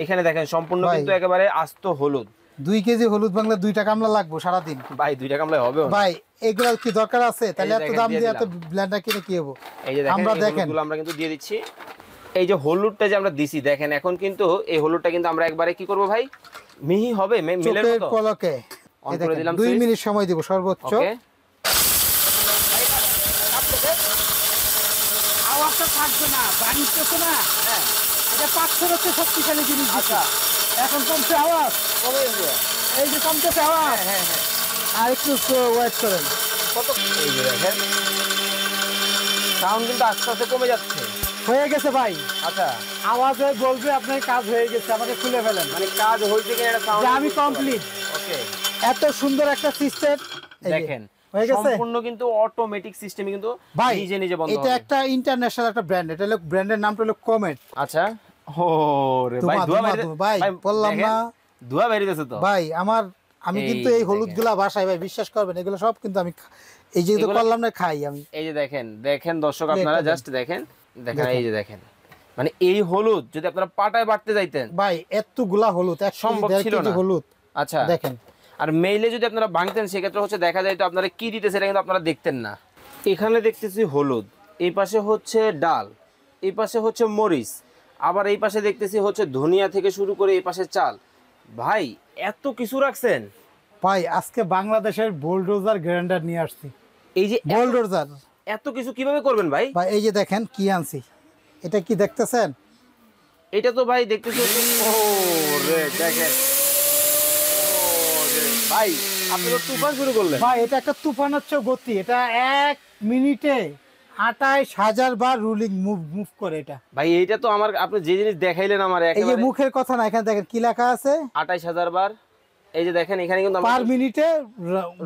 এখানে দেখেন সম্পূর্ণ কিন্তু একেবারে আস্ত হলুদ। 2 কেজি হলুদ বাংলা 2টা কামলা লাগবে সারা দিন ভাই। 2টা কামলায় হবে ভাই? এগুলো কি দরকার আছে? তাহলে এত দাম দিয়ে এত ব্লেন্ডার কিনে কি হবে? এই যে দেখেন আমরা দেখেন হলুদগুলো আমরা কিন্তু দিয়ে দিচ্ছি। এই যে হলুদটা যে আমরা দিছি দেখেন, এখন কিন্তু এই হলুদটা কিন্তু আমরা একবারে কি করব ভাই, মিহি হবে মিলের মতো পলকে। অন করে দিলাম। 2 মিনিট সময় দিব সর্বোচ্চ। ওকে। আওয়াজটা থাকবে না, বানিতেছে না। হ্যাঁ, এটা পাথর হচ্ছে শক্তিশালী জিনিস। আচ্ছা, এখন কমছে আওয়াজ? কমে গেছে। এই যে কমতেছে আওয়াজ। হ্যাঁ হ্যাঁ, আর একটু ওয়েট করেন। কত? এই যে দেখেন সাউন্ড কিন্তু আস্তে আস্তে কমে যাচ্ছে। হয়ে গেছে ভাই। আচ্ছা, আওয়াজে বলবে আপনার কাজ হয়ে গেছে, আমাকে খুলে ফেলেন। মানে কাজ হইছে কিনা এটা সাউন্ড আমি কমপ্লিট। ওকে। এত সুন্দর একটা সিস্টেম দেখেন হয়ে গেছে। সম্পূর্ণ কিন্তু অটোমেটিক সিস্টেমে কিন্তু ভাই নিজে নিজে বন্ধ হবে। এটা একটা ইন্টারন্যাশনাল একটা ব্র্যান্ড। এটা হলো ব্র্যান্ডের নামটা হলো কমেট। আচ্ছা। ও রে ভাই, ভাই বললাম না, ধোয়া বেরিয়েছে তো ভাই। আমি কিন্তু এই হলুদগুলা বাসায় ভাই বিশ্বাস করবেন, এগুলো সব কিন্তু আমি এই যে করলাম না খাই আমি। এই যে দেখেন দর্শক আপনারা জাস্ট দেখেন এই যে দেখেন, মানে এই হলুদ যদি আপনারা পাটায় বাটতে যাইতেন ভাই, এতগুলা হলুদ সম্ভব ছিল না। হলুদ। আচ্ছা দেখেন, আর মেইলে যদি আপনারা ভাঙতেন সেক্ষেত্রে হচ্ছে দেখা যায় তো আপনারা কি দিতেছে এটা কিন্তু আপনারা দেখতেন না। এখানে দেখতেছি হলুদ, এই পাশে হচ্ছে ডাল, এই পাশে হচ্ছে মরিচ, আবার এই পাশে দেখতেছি হচ্ছে ধনিয়া থেকে শুরু করে এই পাশে চাল। ভাই এত কিছু রাখছেন ভাই। আজকে বাংলাদেশের বুলডোজার গ্রাইন্ডার নিয়ে আসছি। এই যে বুলডোজার এত কিছু কিভাবে করবেন ভাই? ভাই এই যে দেখেন কি আনছি, এটা কি দেখতেছেন? এটা তো ভাই দেখতেছি, ও রে দেখেন, ভাই আপনি তো তুফান শুরু করলেন ভাই। এটা একটা তুফান হচ্ছে গতি। এটা 1 মিনিটে 28,000 বার রুলিং মুভ করে এটা। ভাই এইটা তো আমার, আপনি যে জিনিস দেখাইলেন আমার এই যে মুখের কথা না, এখানে দেখেন কি লেখা আছে, 28,000 বার। এই যে দেখেন এখানে কিন্তু পার মিনিটে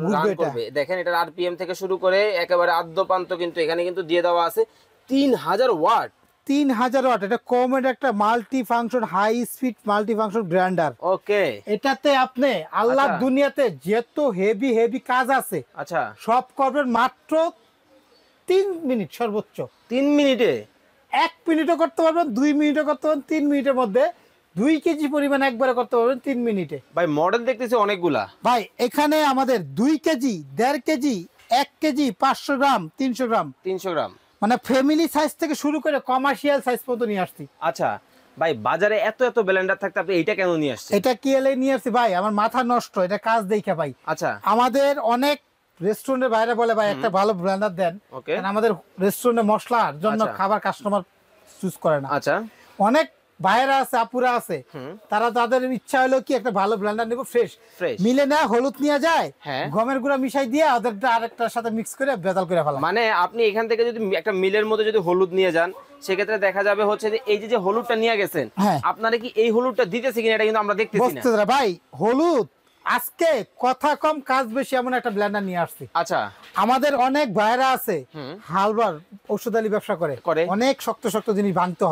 ঘুরবে এটা। দেখেন এটার আরপিএম থেকে শুরু করে একেবারে আদ্যপান্ত কিন্তু এখানে কিন্তু দিয়ে দেওয়া আছে 3000 ওয়াট। 3000 ওয়াট। এটা কমের একটা multi function high speed multi function grinder. Okay. এটাতে আপনি আল্লাহর দুনিয়াতে যত হেভি কাজ আছে আচ্ছা সব করবেন মাত্র 3 মিনিট সর্বোচ্চ। 3 মিনিটে? 1 মিনিটও করতে পারবেন, 2 মিনিটও করতে পারবেন। 3 মিনিটের মধ্যে 2 কেজি পরিমাণ একবারে করতে পারবেন 3 মিনিটে। ভাই মডেল দেখতেছি অনেকগুলা। ভাই এখানে আমাদের 2 কেজি, 1.5 কেজি, 1 কেজি, 500 গ্রাম, 300 গ্রাম, 300 গ্রাম, মানে ফ্যামিলি সাইজ থেকে শুরু করে কমার্শিয়াল সাইজ পর্যন্ত নিয়ে আসছি। আচ্ছা ভাই বাজারে এত ব্লেন্ডার থাকতে আপনি এইটা কেন নিয়ে আসছেন? এটা কি এলে নিয়ে আসছি ভাই, আমার মাথা নষ্ট। এটা কাজ দেখে ভাই। আচ্ছা, আমাদের অনেক রেস্টুরেন্টের বাইরে বলে ভাই একটা ভালো ব্লেন্ডার দেন, কারণ আমাদের রেস্টুরেন্টে মশলার জন্য খাবার কাস্টমার চুজ করে না। আচ্ছা, অনেক ভাইরা আছে, আপুরা আছে, তারা তাদের ইচ্ছা হলো কি একটা ভালো ব্লেন্ডার নেব, ফ্রেশ মিলে না, হলুদ নিয়ে যায়, গমের গুঁড়া মিশাই দিয়ে ওদের আরেকটার সাথে মিক্স করে বেদাল করে ফেলা। মানে আপনি এখান থেকে যদি একটা মিলের মধ্যে যদি হলুদ নিয়ে যান সেক্ষেত্রে দেখা যাবে হচ্ছে যে এই যে হলুদটা নিয়ে গেছেন আপনারা কি এই হলুদটা দিতেছে কিনা এটা কিন্তু আমরা দেখতেছি না ভাই। হলুদ আজকে কথা কম কাজ বেশি এমন একটা ব্লেন্ডার নিয়ে আসছি। আচ্ছা, আমাদের অনেক ভাইরা আছে হালবার ঔষধালি ব্যবসা করে, অনেক শক্ত জিনিস ভাঙতে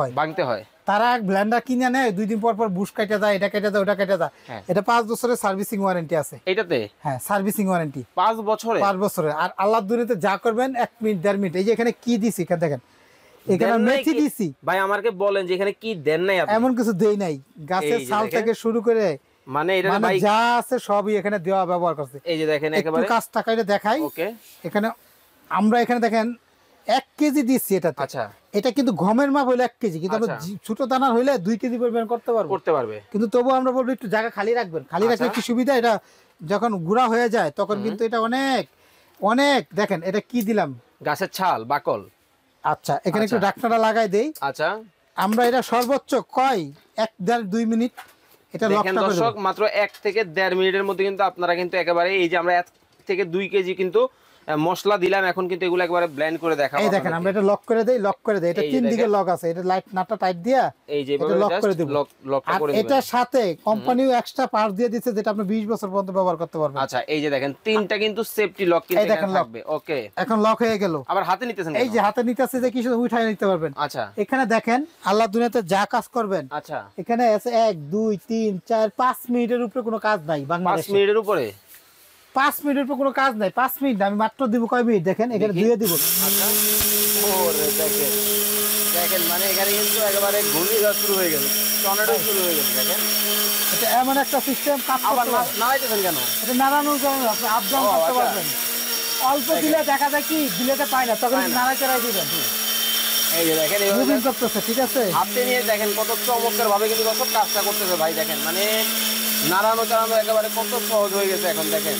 হয়। তারা এক ব্লেন্ডার কিনে নেয়, 2 দিন পর বুশ কেটে যায়, এটা কেটে যায়, ওটা কেটে যায়। এটা 5 বছরের সার্ভিসিং ওয়ারেন্টি আছে এটাতে। হ্যাঁ, সার্ভিসিং ওয়ারেন্টি 5 বছরের। আর আল্লাহর দুনিয়াতে যা করবেন 1 মিনিট 1.5 মিনিট। এই যে এখানে কি দিছি, এখানে দেখেন, এখানে মেথি দিছি। ভাই আমাকে বলেন যে এখানে কি দেন নাই আপনি? এমন কিছু দেই নাই, গাছের ছাল থেকে শুরু করে মানে এটা ভাই যা আছে সবই এখানে দেওয়া ব্যবহার করছে। এই যে দেখেন একেবারে একটু কাজটা কাইটা দেখাই। ওকে, এখানে আমরা এখানে দেখেন 1 কেজি দিচ্ছি এটাতে। আচ্ছা, এটা কিন্তু গমের মাপ হইলে 1 কেজি, কিন্তু আমরা ছোট দানার হইলে 2 কেজি পরিমাণ করতে পারবে। কিন্তু তবু আমরা বলবো একটু জায়গা খালি রাখবেন। খালি রাখলে কি সুবিধা, এটা যখন গুঁড়া হয়ে যায় তখন কিন্তু এটা অনেক দেখেন এটা কি দিলাম, গাছের ছাল, বাকল। আচ্ছা, এখানে একটু ঢাকনাটা লাগাই দেই। আচ্ছা, আমরা এটা সর্বোচ্চ 1-1.5-2 মিনিট এটা লক করে দেব। মাত্র 1 থেকে 1.5 মিনিটের মধ্যে কিন্তু আপনারা কিন্তু একেবারে এই যে আমরা 1 থেকে 2 কেজি কিন্তু মশলা দিলাম, এখন কিন্তু এগুলো একবারে ব্লেন্ড করে দেখাবো। এই দেখেন আমরা এটা লক করে দেই। এটা 3 দিকে লক আছে, এটা লাইট নাটটা টাইট দিয়া এই যে এটা লক করে দেব। আর এটার সাথে কোম্পানিও এক্সট্রা পার্ট দিয়ে দিয়েছে যেটা আপনি 20 বছর পর্যন্ত ব্যবহার করতে পারবেন। আচ্ছা, এই যে দেখেন 3টা কিন্তু সেফটি লক কিন্তু এখানে থাকবে। ওকে, এখন লক হয়ে গেল। আবার হাতে নিতেছেন? এই যে হাতে নিতেছে যে কিছু উঠায় নিতে পারবেন। আচ্ছা, এখানে দেখেন আল্লাহ দুনিয়াতে যা কাজ করবেন। আচ্ছা, এখানে আছে 1 2 3 4 5 মিনিটের উপরে কোনো কাজ নাই বাংলাদেশে। 5 মিনিটের উপরে 5 মিনিটের উপর কোনো কাজ নাই। 5 মিনিট আমি মাত্র দিব কয় মিনিট দেখেন, এখানে দিয়ে দিব। আচ্ছা, ওরে দেখেন মানে এখানে কিন্তু একেবারে ঘূর্ণিঝড় শুরু হয়ে গেল। টর্নেডো শুরু হয়ে গেছে দেখেন। এটা এমন একটা সিস্টেম কাজ আবার করতে নাড়াইতেছেন কেন? এটা নাড়ানোর কারণে আপনি আপ ডাউন করতে পারবেন। অল্প দিলে দেখা যায় কি দিলেতে পায় না, তখন নাড়াই চাড়াই দিবেন। এই যে দেখেন এইভাবে মুভিং করতেছে, ঠিক আছে? হাতে নিয়ে দেখেন কত চমৎকার ভাবে কিন্তু দর্শক কাজটা করতেছে ভাই। দেখেন মানে নাড়ানো চাড়ানো একেবারে কত সহজ হয়ে গেছে এখন দেখেন।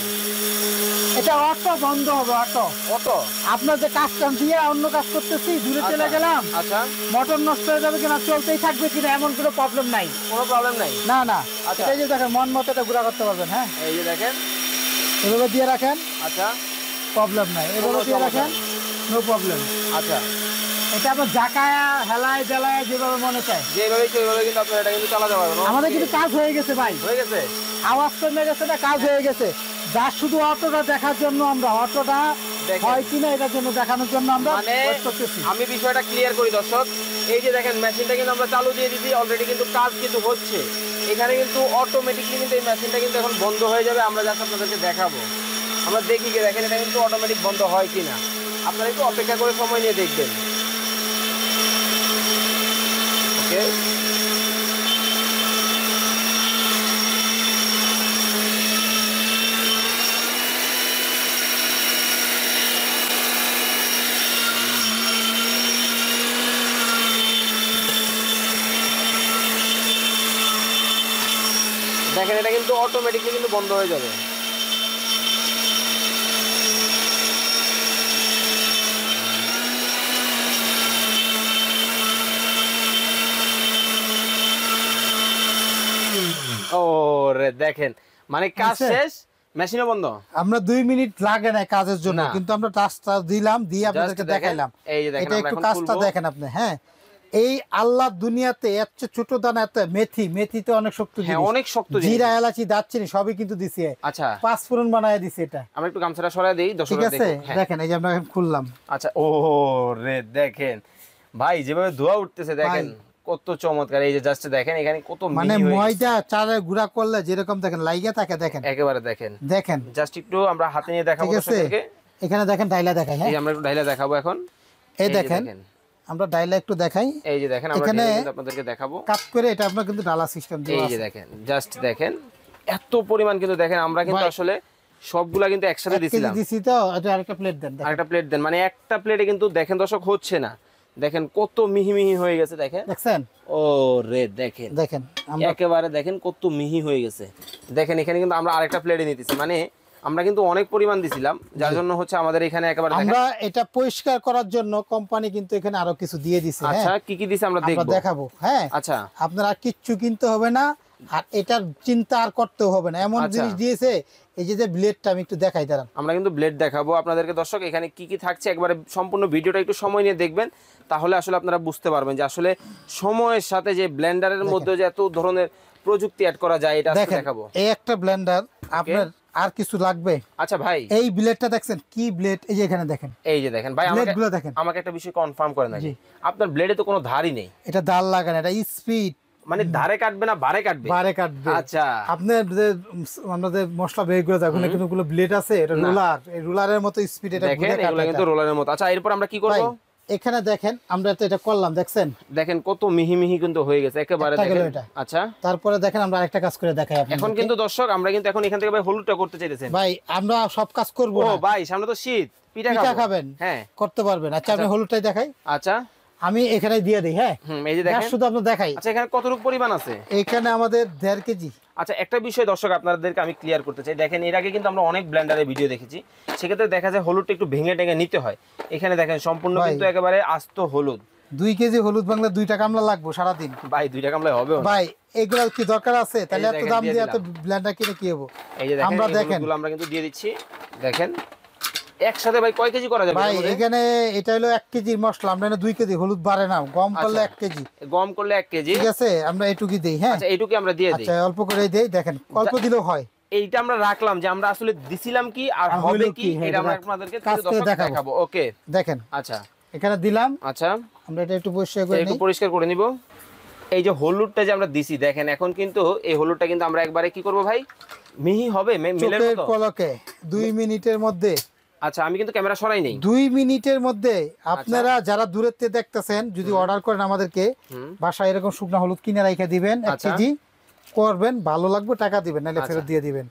এটা অটো বন্ধ হবে, অটো। অটো আপনার যে কাজটা দিয়ে অন্য কাজ করতেছি, দূরে চলে গেলাম, আচ্ছা মোটর নষ্ট হয়ে যাবে কিনা, চলতেই থাকবে কিনা, এমন কোনো প্রবলেম নাই। কোনো প্রবলেম নাই। না না, আচ্ছা এই যে দেখেন মন মতো এটা ঘোরা করতে পারবেন। হ্যাঁ এই যে দেখেন এভাবে দিয়ে রাখেন, আচ্ছা প্রবলেম নাই। এভাবে দিয়ে রাখেন, নো প্রবলেম। আচ্ছা এটা আপনার জাকায়া হেলায় জ্বালায় যেভাবে মনে চায় যেভাবে ওইভাবে কিন্তু আপনার এটা কিন্তু চালাতে পারবেন। আমাদের কিন্তু কাজ হয়ে গেছে ভাই, হয়ে গেছে, আওয়াজ কমে গেছে না, কাজ হয়ে গেছে। যা শুধু অটোটা দেখার জন্য আমরা অটোটা হয় কিনা এটার জন্য দেখানোর জন্য আমরা ওয়েট করতেছি। আমি বিষয়টা ক্লিয়ার করি দর্শক, এই যে দেখেন মেশিনটা কিন্তু আমরা চালু দিয়ে দিচ্ছি অলরেডি, কিন্তু কাজ কিন্তু হচ্ছে এখানে, কিন্তু অটোমেটিকলি কিন্তু এই মেশিনটা কিন্তু এখন বন্ধ হয়ে যাবে। আমরা জাস্ট আপনাদেরকে দেখাবো, আমরা দেখি কি দেখেন এটা কিন্তু অটোমেটিক বন্ধ হয় কিনা। আপনারা একটু অপেক্ষা করে সময় নিয়ে দেখবেন। ওকে দেখেন এটা কিন্তু অটোমেটিকলি কিন্তু বন্ধ হয়ে যাবে। ওরে দেখেন মানে কাজ শেষ, মেশিনও বন্ধ। আমরা 2 মিনিট লাগে না কাজের জন্য, কিন্তু আমরা টাস্কটা দিলাম, দিয়ে আপনাদেরকে দেখাইলাম। এই যে দেখেন এটা একটু কাজটা দেখেন আপনি। হ্যাঁ এই আল্লাহ দুনিয়াতে এত ছোট দানা, এত মেথিতে অনেক শক্ত জিনিস, অনেক শক্ত জিনিস, জিরা এলাচি দারচিনি সবই কিন্তু দিছি। আচ্ছা 5 ফোড়ন বানায় দিছি। এটা আমরা একটু গামছাটা সরায় দেই দর্শকরা ঠিক আছে দেখুন। দেখেন এই যে আমরা এখন খুললাম। আচ্ছা ও রে দেখেন ভাই যেভাবে ধোয়া উঠতেছে দেখেন কত চমৎকার। এই যে জাস্ট দেখেন এখানে কত মানে ময়দা চালের গুঁড়া করলে যেরকম দেখেন লাইগা থাকে, দেখেন একেবারে দেখেন দেখেন। জাস্ট একটু আমরা হাতে নিয়ে দেখাবো দর্শকদেরকে। এখানে দেখেন ডাইলা দেখাই। হ্যাঁ এই আমরা একটু ডাইলা দেখাবো এখন। এই দেখেন আমরা ডাইলা একটু দেখাই। এই যে দেখেন আমরা কিন্তু আপনাদেরকে দেখাবো কাট করে। এটা আমরা কিন্তু ডালা সিস্টেম দিয়ে এই যে দেখেন জাস্ট দেখেন এত পরিমাণ কিন্তু দেখেন আমরা কিন্তু আসলে সবগুলা কিন্তু একসাথে দিছিলাম। দিছি তো এটা আরেকটা প্লেট দেন, আরেকটা প্লেট দেন। মানে একটা প্লেটে কিন্তু দেখেন দর্শক হচ্ছে না, দেখেন কত মিহি মিহি হয়ে গেছে দেখেন। দেখছেন ও রে দেখেন দেখেন একেবারে দেখেন কত মিহি হয়ে গেছে দেখেন। এখানে কিন্তু আমরা আরেকটা প্লেটে নিতেছি, মানে আমরা কিন্তু অনেক পরিমাণ দিছিলাম, যার জন্য হচ্ছে আমাদের এখানে একেবারে আমরা এটা পরিষ্কার করার জন্য কোম্পানি কিন্তু এখানে আরো কিছু দিয়ে দিছে। আচ্ছা কি কি দিছে আমরা দেখব, দেখাবো। হ্যাঁ আচ্ছা আপনারা কিচ্ছু কিনতে হবে না, আর এটার চিন্তা আর করতে হবে না, এমন জিনিস দিয়েছে। এই যে ব্লেডটা আমি একটু দেখাই দাঁড়ান। আমরা কিন্তু ব্লেড দেখাবো আপনাদেরকে দর্শক, এখানে কি কি থাকছে একবারে সম্পূর্ণ ভিডিওটা একটু সময় নিয়ে দেখবেন, তাহলে আসলে আপনারা বুঝতে পারবেন যে আসলে সময়ের সাথে যে ব্লেন্ডারের মধ্যে যে এত ধরনের প্রযুক্তি অ্যাড করা যায় এটা দেখাবো। এই একটা ব্লেন্ডার আপনার আর কিছু লাগবে? আচ্ছা ভাই এই ব্লেডটা দেখছেন কি ব্লেড? এই যে এখানে দেখেন, এই যে দেখেন ভাই ব্লেডগুলো দেখেন। আমাকে একটা বিষয় কনফার্ম করেন নাকি আপনার ব্লেডে তো কোনো ধারই নেই? এটা ধার লাগানো, এটা স্পিড, মানে ধারে কাটবে না বারে কাটবে? বারে কাটবে। আচ্ছা আপনার যে আমাদের মশলা বের করে যায় ওখানে কিন্তু ব্লেড আছে, এটা রোলার, এই রোলারের মতো স্পিড এটা দেখেন, এগুলো কিন্তু রোলারের মতো। আচ্ছা এরপর আমরা কি করব? এখানে দেখেন আমরা তো এটা করলাম, দেখছেন দেখেন কত মিহি মিহি কিন্তু হয়ে গেছে একেবারে দেখেন। আচ্ছা তারপরে দেখেন আমরা আরেকটা কাজ করে দেখাই আপনাদের। এখন কিন্তু দর্শক আমরা কিন্তু এখন এখান থেকে ভাই হলুদটা করতে চাইতেছেন ভাই, আমরা সব কাজ করব না। ও ভাই সামনে তো শীত, পিঠা খাবেন? হ্যাঁ করতে পারবেন। আচ্ছা আপনি হলুদটাই দেখাই। আচ্ছা আমি এখানে দিয়ে দেই। হ্যাঁ এই যে দেখেন শুধু আপনি দেখাই। আচ্ছা এখানে কতটুকু পরিমাণ আছে? এখানে আমাদের 1.5 কেজি। আচ্ছা একটা বিষয় দর্শক আপনাদেরকে আমি ক্লিয়ার করতে চাই, দেখেন এর আগে কিন্তু আমরা অনেক ব্লেন্ডারের ভিডিও দেখেছি, সেক্ষেত্রে দেখা যায় হলুদটা একটু ভেঙে টেঙে নিতে হয়। এখানে দেখেন সম্পূর্ণ কিন্তু একেবারে আস্ত হলুদ। 2 কেজি হলুদ বাংলা 2টা কামলা লাগবে সারাদিন। ভাই 2টা কামলায় হবে ভাই? এগুলো কি দরকার আছে? তাহলে এত দাম দিয়ে এত ব্লেন্ডার কিনে কি হবে? এই যে দেখেন আমরা দেখেন এগুলো আমরা কিন্তু দিয়ে দিচ্ছি। দেখেন একসাথে ভাই কয় কেজি করা যাবে? ভাই এখানে এটা হলো 1 কেজির মশলা, আমরা এনে 2 কেজি হলুদ বাড়ে না, গম করলে 1 কেজি, গম করলে 1 কেজি, ঠিক আছে আমরা এটুকুই দেই। হ্যাঁ আচ্ছা এইটুকু আমরা দিয়ে দেই। আচ্ছা অল্প করে দেই, দেখেন অল্প দিলেও হয়। এইটা আমরা রাখলাম যে আমরা আসলে দিছিলাম কি আর হবে কি এটা আমরা আপনাদেরকে দেখাবো। ওকে দেখেন আচ্ছা এখানে দিলাম। আচ্ছা আমরা এটা একটু পরিষ্কার করে একটু পরিষ্কার করে নিব। এই যে হলুদটা যে আমরা দিছি দেখেন, এখন কিন্তু এই হলুদটা কিন্তু আমরা একবারে কি করব ভাই, মিহি হবে মিলের মতো। পলকে 2 মিনিটের মধ্যে আচ্ছা আমি কিন্তু ক্যামেরা সরাই নেই। 2 মিনিটের মধ্যে আপনারা যারা দূরের থেকে দেখতেছেন যদি অর্ডার করেন আমাদেরকে বাসায় এরকম শুকনা হলুদ কিনে রাখা দিবেন 1 কেজি করবেন, ভালো লাগবে টাকা দিবেন, নাহলে ফেরত দিয়ে দিবেন।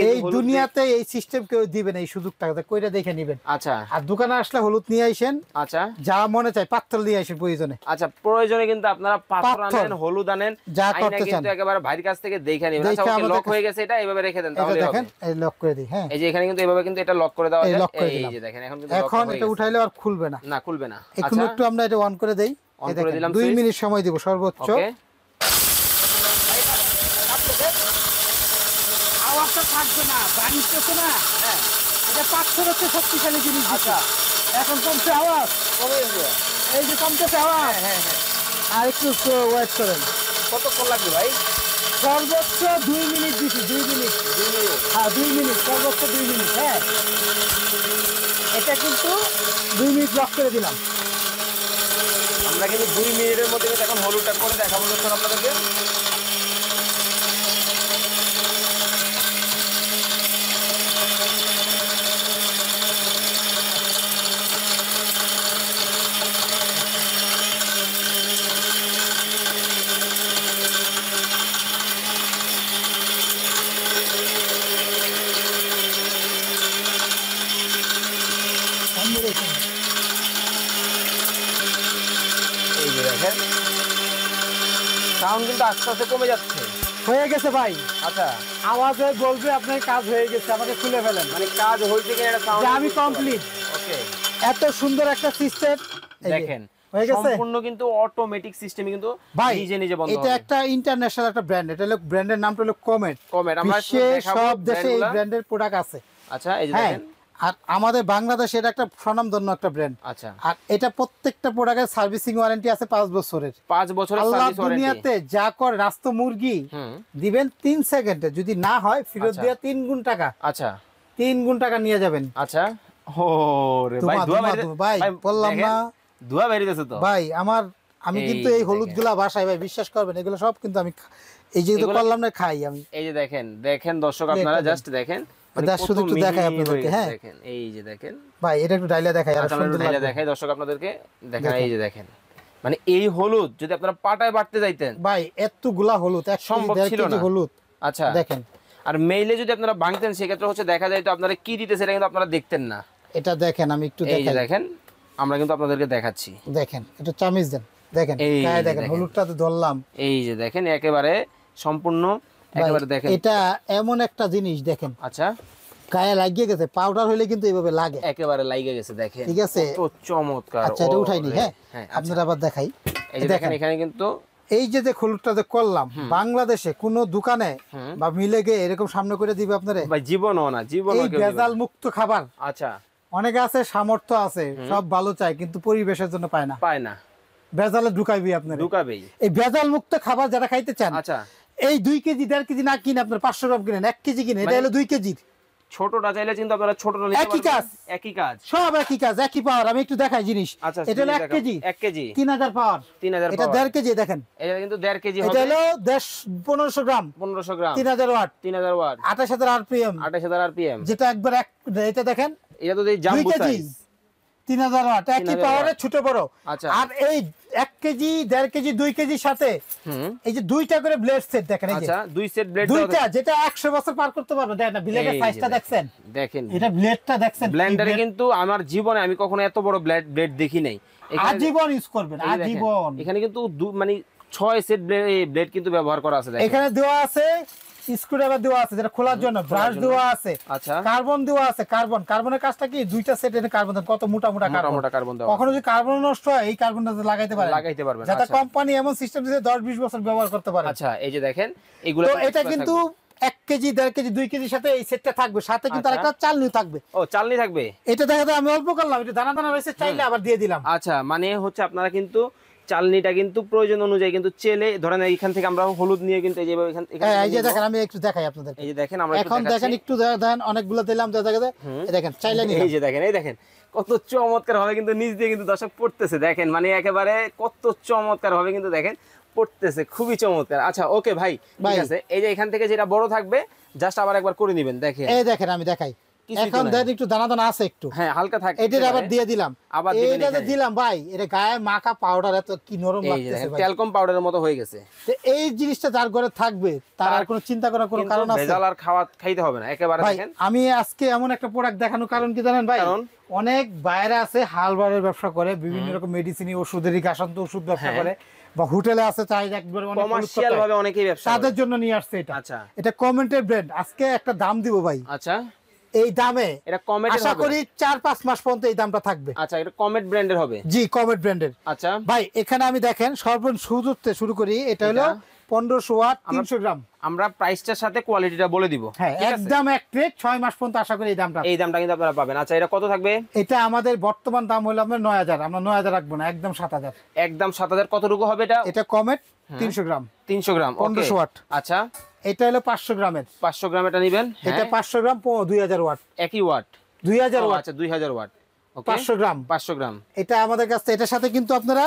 এই দুনিয়াতে এই সিস্টেম কেউ দিবে না, এই সুযোগটা কইরা দেখে নেবেন। আচ্ছা আর দোকানে আসলে হলুদ নিয়ে আইসেন, আচ্ছা যা মনে চাই পাত্র নিয়ে আইসেন প্রয়োজনে। আচ্ছা প্রয়োজনে কিন্তু আপনারা পাত্র আনেন, হলুদ আনেন, যা করতে চান কিন্তু একেবারে ভাইয়ের কাছ থেকে দেখে নেবেন। আচ্ছা ওকে, লক হয়ে গেছে, এটা এইভাবে রেখে দেন তাহলে হবে। দেখেন এই লক করে দিই। হ্যাঁ এই যে এখানে কিন্তু এইভাবে কিন্তু এটা লক করে দেওয়া যায়। এই যে দেখেন এখন কিন্তু এখন এটা উঠাইলে আর খুলবে না। না খুলবে না। এখন একটু আমরা এটা অন করে দেই। অন করে দিলাম। 2 মিনিট সময় দেব সর্বোচ্চ। ওকে আওয়াজটা থাকবে না, বাড়িতেছে না। হ্যাঁ এটা পাথর হচ্ছে শক্তিশালী জিনিস। আচ্ছা এখন কমছে আওয়াজ, কমে গেছে। এই যে কমতেছে আওয়াজ। হ্যাঁ হ্যাঁ আর একটু ওয়েট করেন। কতক্ষণ লাগবে ভাই? সর্বোচ্চ 2 মিনিট দিছি। 2 মিনিট। হ্যাঁ 2 মিনিট, সর্বোচ্চ 2 মিনিট। হ্যাঁ এটা কিন্তু 2 মিনিট লক করে দিলাম। আমরা কিন্তু 2 মিনিটের মধ্যে এখন হলুদটা করে দেখাবো দর্শক আপনাদেরকে। এই যে দেখেন সাউন্ড কিন্তু আস্তে আস্তে কমে যাচ্ছে। হয়ে গেছে ভাই। আচ্ছা আওয়াজে বলবে আপনার কাজ হয়ে গেছে, আমাকে খুলে ফেলেন। মানে কাজ হইছে কিনা এটা সাউন্ড আমি কমপ্লিট। ওকে এত সুন্দর একটা সিস্টেম দেখেন হয়ে গেছে। সম্পূর্ণ কিন্তু অটোমেটিক সিস্টেমে কিন্তু নিজে নিজে বন্ধ হবে। এটা একটা ইন্টারন্যাশনাল একটা ব্র্যান্ড। এটা হলো ব্র্যান্ডের নামটা হলো কমেট। আমরা সব দেশে এই ব্র্যান্ডের প্রোডাক্ট আছে। আচ্ছা এই যে দেখেন, আর আমাদের বাংলাদেশে এটা একটা স্বনামধন্য একটা ব্র্যান্ড। আচ্ছা আর এটা প্রত্যেকটা প্রোডাক্টের সার্ভিসিং ওয়ারেন্টি আছে 5 বছরের। 5 বছরের আল্লাহ সার্ভিস ওয়ারেন্টি। দুনিয়াতে যা কর রাস্ত মুরগি দিবেন 3 সেকেন্ডে, যদি না হয় ফেরত দিয়ে 3 গুণ টাকা। আচ্ছা 3 গুণ টাকা নিয়ে যাবেন। আচ্ছা ও রে ভাই ভাই বললাম না দুয়া বেরিয়েছে তো ভাই। আমি কিন্তু এই হলুদগুলা বাসায় ভাই বিশ্বাস করবেন, এগুলো সব কিন্তু আমি এই যে করলাম না খাই আমি। এই যে দেখেন দেখেন দর্শক আপনারা জাস্ট দেখেন, শুধু একটু দেখাই আপনাদেরকে। হ্যাঁ দেখেন এই যে দেখেন ভাই, এটা একটু ডাইলা দেখাই, আর সুন্দর ডাইলা দেখাই দর্শক আপনাদেরকে। দেখেন এই যে দেখেন, মানে এই হলুদ যদি আপনারা পাটায় বাটতে যাইতেন ভাই, এতগুলা হলুদ এক সম্ভব ছিল না। হলুদ আচ্ছা দেখেন, আর মেইলে যদি আপনারা ভাঙতেন সেক্ষেত্রে হচ্ছে দেখা যায় তো আপনারা কি দিতেছে এটা কিন্তু আপনারা দেখতেন না। এটা দেখেন আমি একটু দেখাই। এই যে দেখেন আমরা কিন্তু আপনাদেরকে দেখাচ্ছি। দেখেন একটু চামিচ দেন। দেখেন গায়ে দেখেন হলুদটা তো ধরলাম। এই যে দেখেন একেবারে সম্পূর্ণ একেবারে দেখেন। এটা এমন একটা জিনিস দেখেন। আচ্ছা গায়ে লাগিয়ে গেছে, পাউডার হইলে কিন্তু এইভাবে লাগে, একেবারে লাগিয়ে গেছে। দেখেন ঠিক আছে, কত চমৎকার। আচ্ছা এটা উঠাইনি। হ্যাঁ আপনারা আবার দেখাই। এই যে দেখেন এখানে কিন্তু এই যে হলুদটা যে করলাম, বাংলাদেশে কোন দোকানে বা মিলে গিয়ে এরকম সামনে করে দিবে আপনারা? ভাই জীবনও না, জীবনও এই ভেজাল মুক্ত খাবার। আচ্ছা অনেকে আছে সামর্থ্য আছে, সব ভালো চায় কিন্তু পরিবেশের জন্য পায় না। ভেজালে ঢুকাইবি আপনারা, ঢুকাবেই। এই ভেজাল মুক্ত খাবার যারা খাইতে চান, আচ্ছা এই 2 কেজি 1.5 কেজি না কিনে আপনার 500 গ্রাম কিনেন, 1 কেজি কিনে, এটা হলো 2 কেজির। ছোটটা চাইলে কিন্তু আপনারা ছোটটা নিতে পারবেন। একই কাজ সব একই কাজ, একই পাওয়ার। আমি একটু দেখাই জিনিস। এটা হলো 1 কেজি 3000 পাওয়ার। 3000 এটা 1.5 কেজি দেখেন, এটা কিন্তু 1.5 কেজি হবে। এটা হলো 1500 গ্রাম 3000 ওয়াট 28000 আরপিএম 28000 আরপিএম, যেটা একবার এটা দেখেন, এটা তো এই জাম্বো সাইজ 3000 ওয়াট একই পাওয়ারে ছোট বড়। আর এই 1 কেজি 1.5 কেজি 2 কেজির সাথে এই যে 2টা করে ব্লেড সেট দেখেন। এই যে 2 সেট ব্লেড, 2টা যেটা 100 বছর পার করতে পারবে। দেখেন না ব্লেডের সাইজটা দেখছেন, দেখেন এটা ব্লেডটা দেখছেন। ব্লেন্ডারে কিন্তু আমার জীবনে আমি কখনো এত বড় ব্লেড দেখি নাই। আজীবন ইউজ করবেন, আজীবন। এখানে কিন্তু মানে 6 সেট ব্লেড কিন্তু ব্যবহার করা আছে। দেখেন এখানে দেওয়া আছে স্ক্রুড্রাইভার দেওয়া আছে যেটা খোলার জন্য, ব্রাশ দেওয়া আছে, আচ্ছা কার্বন দেওয়া আছে। কার্বনের কাজটা কি? 2টা সেট এনে কার্বন দেন, কত মোটা কার্বন দেওয়া। কখনো যদি কার্বন নষ্ট হয় এই কার্বনটা লাগাইতে পারবেন, যাতে কোম্পানি এমন সিস্টেম দিয়েছে 10-20 বছর ব্যবহার করতে পারে। আচ্ছা এই যে দেখেন এগুলো, তো এটা কিন্তু 1 কেজি 1.5 কেজি 2 কেজির সাথে এই সেটটা থাকবে, সাথে কিন্তু আরেকটা চালনি থাকবে। ও চালনি থাকবে। এটা দেখা যায় আমি অল্প করলাম, এটা দানা দানা রয়েছে, চাইলে আবার দিয়ে দিলাম। আচ্ছা মানে হচ্ছে আপনারা কিন্তু চালনিটা কিন্তু প্রয়োজন অনুযায়ী কিন্তু চেলে ধরেন এইখান থেকে আমরা হলুদ নিয়ে কিন্তু এই যে এই যে দেখেন আমি একটু দেখাই আপনাদের। এই যে দেখেন আমরা এখন দেখেন একটু দেখেন, অনেকগুলো দিলাম এই দেখেন চাইলে নিলাম। এই যে দেখেন, এই দেখেন কত চমৎকার ভাবে কিন্তু নিচ দিয়ে কিন্তু দর্শক পড়তেছে। দেখেন মানে একেবারে কত চমৎকার ভাবে কিন্তু দেখেন পড়তেছে, খুবই চমৎকার। আচ্ছা ওকে ভাই ঠিক আছে। এই যে এখান থেকে যেটা বড় থাকবে জাস্ট আবার একবার করে নেবেন। দেখেন এই দেখেন আমি দেখাই, এখন দেন একটু দানা দানা আছে একটু, হ্যাঁ হালকা থাকে, এটা আবার দিয়ে দিলাম, আবার এইটা দিলাম ভাই, এটা গায়ে মাখা পাউডার এত কি নরম লাগতেছে ভাই, ট্যালকম পাউডারের মতো হয়ে গেছে। তো এই জিনিসটা যার ঘরে থাকবে তার আর কোনো চিন্তা করার কোনো কারণ আছে? ভেজাল আর খাইতে হবে না একেবারে। দেখেন আমি আজকে এমন একটা প্রোডাক্ট দেখানোর কারণ কি জানেন ভাই, অনেক বাইরে আছে হালবারের ব্যবসা করে, বিভিন্ন রকম মেডিসিন ওষুধের গাছান্ত ওষুধ ব্যবসা করে, বা হোটেলে আছে চাই একবারে অনেক কমার্শিয়াল ভাবে অনেকেই ব্যবসা, তাদের জন্য নিয়ে আসছে এটা। আচ্ছা, এটা কমেন্টের ব্র্যান্ড, আজকে একটা দাম দিব ভাই। আচ্ছা, এই দামে এটা কমেটের আশা করি 4-5 মাস পর্যন্ত এই দামটা থাকবে। আচ্ছা, এটা কমেট ব্র্যান্ডের হবে? জি, কমেট ব্র্যান্ডের। আচ্ছা ভাই এখানে আমি দেখেন সর্বনিম্ন শুরু করি, এটা হলো 1500 ওয়াট 300 গ্রাম। আমরা প্রাইসটার সাথে কোয়ালিটিটা বলে দিব। হ্যাঁ, একদম এক রেট 6 মাস পর্যন্ত আশা করি এই দামটা কিন্তু আপনারা পাবেন। আচ্ছা, এটা কত থাকবে? এটা আমাদের বর্তমান দাম হলো আমরা 9000, আমরা 9000 রাখবো না, একদম 7000। একদম 7000। কতটুকু হবে এটা? এটা কমেট 300 গ্রাম, 300 গ্রাম 1500 ওয়াট। আচ্ছা, এটা হলো 500 গ্রামের। 500 গ্রাম এটা নেবেন। এটা 500 গ্রাম 2000 ওয়াট, একই ওয়াট 2000 ওয়াট। আচ্ছা, 2000 ওয়াট। ওকে, 500 গ্রাম 500 গ্রাম। এটা আমাদের কাছে, এটার সাথে কিন্তু আপনারা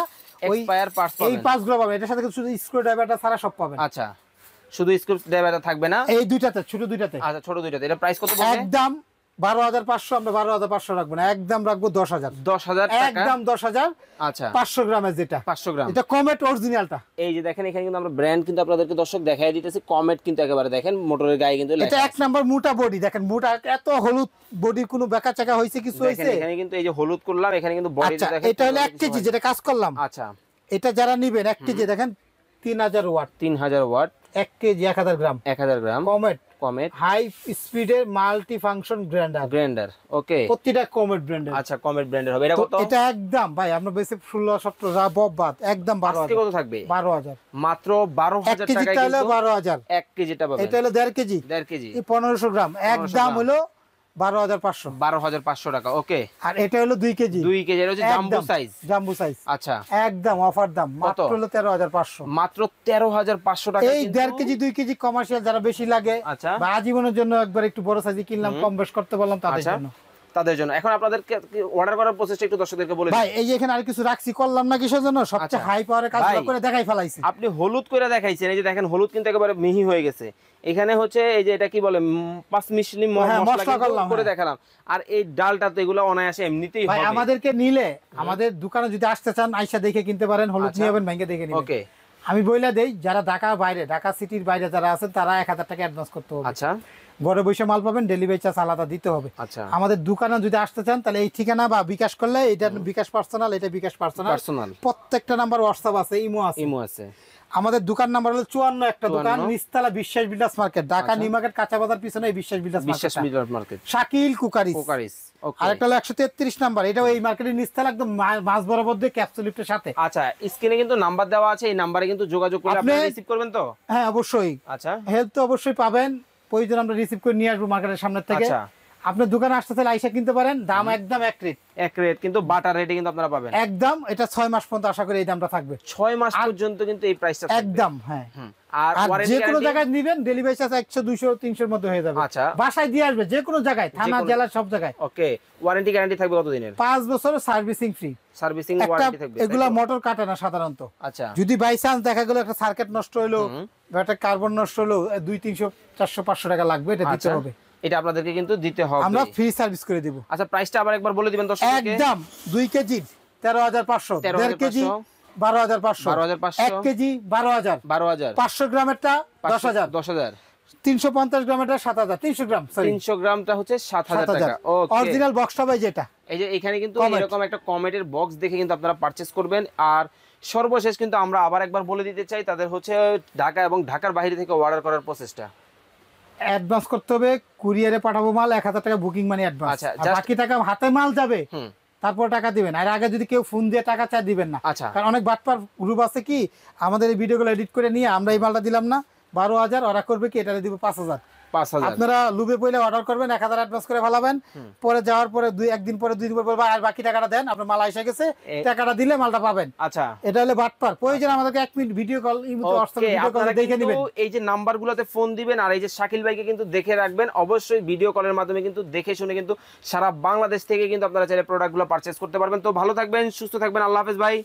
ওই এক্সপায়ার পার্টস পাবেন, এই 5 গ্রাম পাবেন, এটার সাথে শুধু স্ক্রু ড্রাইভারটা ছাড়া সব পাবেন। আচ্ছা, শুধু স্ক্রু ড্রাইভারটা থাকবে না এই দুইটাতে, ছোট দুইটাতে। আচ্ছা, ছোট দুইটাতে। এটা প্রাইস কত পড়বে? একদম 12500, আমরা 12500 রাখবো না, একদম রাখবো 10000। 10000 টাকা, একদম 10000। আচ্ছা, 500 গ্রামের যেটা 500 গ্রাম, এটা কমেট অরিজিনালটা। এই যে দেখেন এখানে কিন্তু আমরা ব্র্যান্ড কিন্তু আপনাদেরকে দর্শক দেখাই দিতেছি, কমেট কিন্তু একেবারে দেখেন মোটরের গায়ে কিন্তু লেখা এটা এক নাম্বার মোটা বডি, দেখেন মোটা, এত হলুদ বডির কোনো বেকা চাকা হইছে কিছু হইছে? এখানে কিন্তু এই যে হলুদ করলাম, এখানে কিন্তু বডিতে আচ্ছা, দেখেন এটা হলো 1 কেজি যেটা কাজ করলাম। আচ্ছা, এটা যারা নেবেন 1 কেজি দেখেন 3000 watt, 3000 watt, 1 KG 1000 gram, 1000 gram Comet Comet high স্পিডের মাল্টি ফাংশন গ্রাইন্ডার। ওকে, প্রতিটা কমেট ব্র্যান্ডের। আচ্ছা, কমেট ব্র্যান্ডের হবে। এটা কত? এটা একদম ভাই আমরা বেশি 16-17 যা ববাদ, একদম 12000। আজকে কত থাকবে? 12000, মাত্র 12000 টাকায় কিন্তু কিন্তু 12000 1 কেজিটা পাবেন। এটা হলো 1.5 কেজি, 1.5 কেজি, এই 1500 গ্রাম, একদম হলো 12500। 12500 টাকা। ওকে, আর এটা হলো 2 কেজি, 2 কেজি, এটা হচ্ছে জাম্বো সাইজ। জাম্বো সাইজ, আচ্ছা, একদম অফার দাম মাত্র হলো 13500। মাত্র 13500 টাকা। এই 1.5 কেজি 2 কেজি কমার্শিয়াল যারা বেশি লাগে, আচ্ছা, বা আজীবনের জন্য একবার একটু বড় সাইজে কিনলাম, কম বেশ করতে বললাম তাদের জন্য, তাদের জন্য। এখন আপনাদেরকে অর্ডার করার প্রসেসটা একটু দর্শকদেরকে বলে ভাই। এই যে এখানে আর কিছু রাখছি, করলাম না কিসের জন্য, সবচেয়ে হাই পাওয়ারের কাজগুলো করে দেখাই ফেলাইছি। আপনি হলুদ করে দেখাইছেন, এই যে দেখেন হলুদ কিন্তু একেবারে মিহি হয়ে গেছে। এখানে হচ্ছে এই যে এটা কি বলে 5 মিশলি মশলা করে দেখালাম। আর এই ডালটা তো এগুলো অনায়াসে এমনিতেই হবে। ভাই আমাদেরকে নিলে, আমাদের দোকানে যদি আসতে চান আইসা দেখে কিনতে পারেন, হলুদ নিয়ে যাবেন, ভেঙে দেখে নিবেন। ওকে, আমি বইলা দেই, যারা ঢাকার বাইরে, ঢাকা সিটির বাইরে যারা আছেন তারা 1000 টাকা অ্যাডভান্স করতে হবে। আচ্ছা, ঘরে বসে মাল পাবেন, ডেলিভারি চার্জ আলাদা দিতে হবে। আচ্ছা, আমাদের দোকানে যদি আসতে চান তাহলে এই ঠিকানা বা বিকাশ করলে, এটা বিকাশ পার্সোনাল, এটা বিকাশ পার্সোনাল, প্রত্যেকটা নাম্বার হোয়াটসঅ্যাপ আছে, ইমো আছে। আমাদের দোকান নাম্বার হলো 54, একটা দোকান নিস্তালা বিশ্বাস builders market, Dhaka new market কাঁচা বাজার পিছনে এই বিশ্বাস বিল্ডার্স মার্কেট, শাকিল কুকারিস। আর একটা হলো 133 নাম্বার, এটাও এই মার্কেটের নিস্তালা একদম মাছ বরাবর দিয়ে ক্যাপসুল লিফটের সাথে। আচ্ছা, স্ক্রিনে কিন্তু নাম্বার দেওয়া আছে, এই নাম্বারে কিন্তু যোগাযোগ করে আপনি রিসিভ করবেন তো? হ্যাঁ অবশ্যই। আচ্ছা, হেল্প তো অবশ্যই পাবেন, প্রয়োজন আমরা রিসিভ করে নিয়ে আসবো মার্কেটের সামনে থেকে। আচ্ছা, আপনার দোকানে আসতে চাইলে আইসা কিনতে পারেন, দাম একদম এক রেট, কিন্তু বাটার রেটে কিন্তু আপনারা পাবেন একদম। এটা 6 মাস পর্যন্ত আশা করি এই দামটা থাকবে, 6 মাস পর্যন্ত কিন্তু এই প্রাইসটা একদম। হ্যাঁ, আর যে কোনো জায়গায় নিবেন ডেলিভারি চার্জ 100 200 300 এর মধ্যে হয়ে যাবে। আচ্ছা, বাসায় দিয়ে আসবে যে কোনো জায়গায়, থানা জেলা সব জায়গায়। ওকে, ওয়ারেন্টি গ্যারান্টি থাকবে কত দিনের? 5 বছরের সার্ভিসিং ফ্রি, সার্ভিসিং ওয়ারেন্টি থাকবে। এগুলা মোটর কাটে না সাধারণত। আচ্ছা, যদি বাই চান্স দেখা গেল একটা সার্কিট নষ্ট হলো বা একটা কার্বন নষ্ট হলো, 200 300 400 500 টাকা লাগবে, এটা দিতে হবে। এটা আপনাদেরকে কিন্তু দিতে হবে, আমরা ফ্রি সার্ভিস করে দিব। আচ্ছা, প্রাইসটা আবার একবার বলে দিবেন দর্শকদেরকে। একদম 2 কেজি 13500, 1.5 কেজি 12500, 1 কেজি 12000, 500 গ্রামেরটা 10000, 350 গ্রামেরটা 7000, 300 গ্রাম 300 গ্রামটা হচ্ছে 7000 টাকা। ওকে, অরিজিনাল বক্সটা ভাই যেটা, এই যে এখানে কিন্তু এরকম একটা কমেটের বক্স দেখে কিন্তু আপনারা পারচেজ করবেন। আর সর্বশেষ কিন্তু আমরা আবার একবার বলে দিতে চাই, তাদের হচ্ছে ঢাকা এবং ঢাকার বাইরে থেকে অর্ডার করার প্রসেসটা। অ্যাডভান্স করতে হবে, কুরিয়ারে পাঠাবো মাল, 1000 টাকা বুকিং মানি অ্যাডভান্স, আচ্ছা, আর বাকি টাকা হাতে মাল যাবে, তারপর টাকা দিবেন। আর আগে যদি কেউ ফোন দিয়ে টাকা চায় দিবেন না, কারণ অনেক বাটপার গ্রুপ আছে কি, আমাদের এই ভিডিওগুলো এডিট করে নিয়ে আমরা এই মালটা দিলাম না 12000, ওরা করবে কি এটা দিব 5000। আপনারা লুবে পয়লা অর্ডার করবেন, 1000 অ্যাডভান্স করে ফেলাবেন, পরে যাওয়ার পরে 2 দিন পরে বলবো আর বাকি টাকাটা দেন, আপনার মাল এসে গেছে, টাকাটা দিলে মালটা পাবেন। আচ্ছা, এটা হলো বাটপার। প্রয়োজন আমাদেরকে 1 minute video call, video call দেখে নেবেন। এই যে নাম্বারগুলোতে ফোন দিবেন, আর এই যে শাকিল ভাইকে কিন্তু দেখে রাখবেন, অবশ্যই ভিডিও কলের মাধ্যমে কিন্তু দেখে শুনে কিন্তু সারা বাংলাদেশ থেকে কিন্তু আপনারা চাইলে প্রোডাক্টগুলো পারচেজ করতে পারবেন। তো ভালো থাকবেন, সুস্থ থাকবেন, আল্লাহ হাফেজ ভাই।